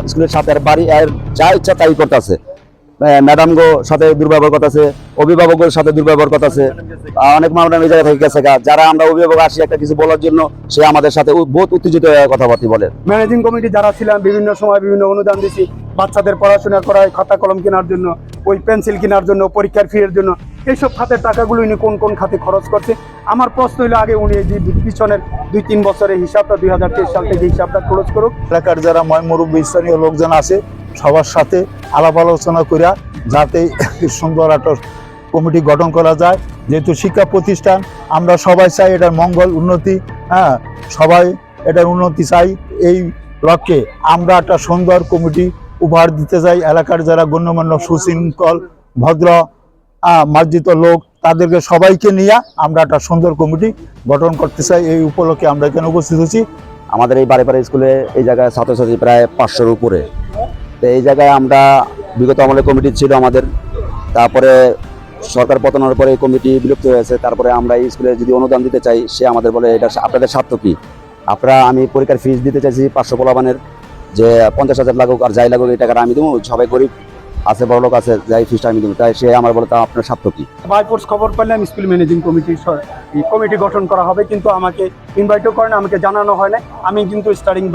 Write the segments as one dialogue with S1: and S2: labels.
S1: স্কুলের সাথে আর বাড়ি আর যা ইচ্ছা তাই করতেছে। ম্যাডাম গো সাথে দুর্ব্যবহার করতেছে, অভিভাবকের সাথে দুর্ব্যবহার করতেছে। অনেক ম্যাডাম এই জায়গা থেকে গেছে যারা আমরা অভিভাবক আসি একটা কিছু বলার জন্য, সে আমাদের সাথে বহুত উত্তেজিত হয়ে কথাবার্তা বলে।
S2: ম্যানেজিং কমিটি যারা ছিলাম বিভিন্ন সময় বিভিন্ন অনুদান দিছি, বাচ্চাদের পড়াশোনা করায়, খাতা কলম কেনার জন্য, ওই পেন্সিল কেনার জন্য, পরীক্ষার ফি এর জন্য, এইসব খাতের টাকাগুলো উনি কোন কোন খাতে খরচ করছে। আমার প্রশ্ন হইলো আগে উনি যে পিছনের 2-3 বছরের হিসাবটা 2023 সাল থেকে হিসাবটা খরচ করুক।
S3: এলাকার যারা মুরব্বী স্থানীয় লোকজন আছে সবার সাথে আলাপ আলোচনা করিয়া যাতে সুন্দর একটা কমিটি গঠন করা যায়। যেহেতু শিক্ষা প্রতিষ্ঠান, আমরা সবাই চাই এটার মঙ্গল উন্নতি, সবাই এটার উন্নতি চাই। এই লক্ষ্যে আমরা একটা সুন্দর কমিটি উপহার দিতে চাই। এলাকার যারা গণ্যমান্য সুশৃঙ্খল ভদ্র মার্জিত লোক, তাদেরকে সবাইকে নিয়ে আমরা একটা সুন্দর কমিটি গঠন করতে চাই। এই উপলক্ষে আমরা এখানে উপস্থিত হচ্ছি।
S1: আমাদের এই বাড়ি স্কুলে এই জায়গায় ছাত্রছাত্রী প্রায় 500-র উপরে। তো এই জায়গায় আমরা বিগত আমলে কমিটি ছিল আমাদের, তারপরে সরকার পতনের পরে এই কমিটি বিলুপ্ত হয়েছে। তারপরে আমরা এই স্কুলে যদি অনুদান দিতে চাই, সে আমাদের বলে এটা আপনাদের স্বার্থ কি? আমি পরীক্ষার ফিস দিতে চাইছি 500 পোলাপানের, যে 50,000 লাগুক আর যাই লাগুক এই টাকাটা আমি দেবো, সবাই গরিব আছে বড় লোক আছে, যাই ফিসটা আমি দেবো। তাই সে আমার বলে তা আপনার স্বার্থ কি?
S2: বাইপোর্স খবর পেলাম স্কুল ম্যানেজিং কমিটি গঠন করা হবে, কিন্তু আমাকে ইনভাইটও করে না, আমাকে জানানো হয় না। আমি কিন্তু স্টার্টিং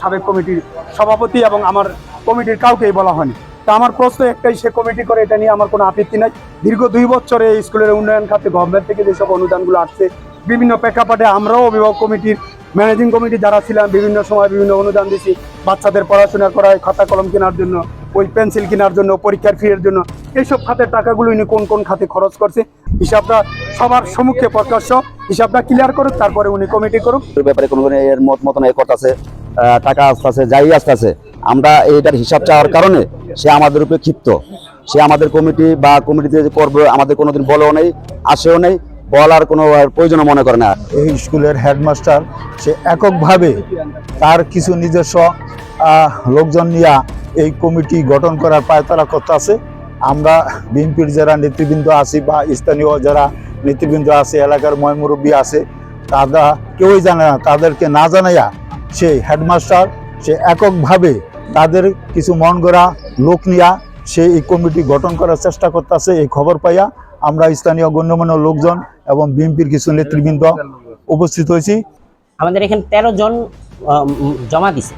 S2: সাবেক কমিটির সভাপতি এবং আমার কমিটির কাউকেই বলা হয়নি। তা আমার প্রশ্ন একটাই, সে কমিটি করে এটা নিয়ে আমার কোনো আপত্তি নাই। দীর্ঘ 2 বছরে এই স্কুলের উন্নয়ন খাতে গভর্নমেন্ট থেকে যেসব অনুদানগুলো আসছে, বিভিন্ন প্রেক্ষাপটে আমরাও অভিভাবক কমিটির ম্যানেজিং কমিটি যারা ছিলাম বিভিন্ন সময় বিভিন্ন অনুদান দিছি, বাচ্চাদের পড়াশোনা করায়, খাতা কলম কেনার জন্য, ওই পেন্সিল কেনার জন্য, পরীক্ষার ফি এর জন্য, এইসব খাতের টাকাগুলো উনি কোন কোন খাতে খরচ করছে হিসাবটা সবার সম্মুখে প্রকাশ্য, হিসাবটা ক্লিয়ার করুক, তারপরে উনি কমিটি করুক।
S1: ব্যাপারে কোনো এর মতন এ করতেছে, টাকা আসতেছে, যাই আসতেছে, আমরা এইটার হিসাব চাওয়ার কারণে সে আমাদের উপরে ক্ষিপ্ত। সে আমাদের কমিটি বা কমিটিতে করবে আমাদের কোনোদিন বলেও নেই, আসেও নেই, বলার কোনো প্রয়োজনও মনে করে না।
S3: এই স্কুলের হেডমাস্টার সে এককভাবে তার কিছু নিজস্ব লোকজন নিয়ে এই কমিটি গঠন করার পায়তারা করতে আছে। আমরা বিএনপির যারা নেতৃবৃন্দ আছি বা স্থানীয় যারা নেতৃবৃন্দ আছে, এলাকার মুরব্বী আছে, তারা কেউই জানে না। তাদেরকে না জানাইয়া সেই হেডমাস্টার সে এককভাবে তাদের কিছু মন গড়া লোক নিয়ে সে এই কমিটি গঠন করার চেষ্টা করতেছে। এই খবর পাইয়া আমরা স্থানীয় গণ্যমান্য লোকজন এবং বিএনপির কিছু নেতৃবৃন্দ উপস্থিত হয়েছি।
S4: আমাদের এখানে 13 জন জমা দিছে।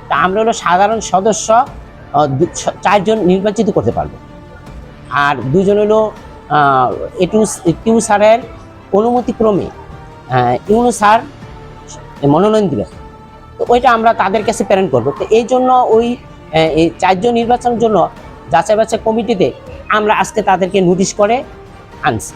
S4: তা আমরা হলো সাধারণ সদস্য 4 জন নির্বাচিত করতে পারবো, আর 2 জন হলো টিউ স্যারের অনুমতিক্রমে ইউনো স্যার মনোনয়ন দিবেন। তো ওইটা আমরা তাদের কাছে প্রেরণ করবো। তো এই জন্য ওই 4 জন নির্বাচনের জন্য যাচাই বাছাই কমিটিতে আমরা আজকে তাদেরকে নোটিশ করে আনছি।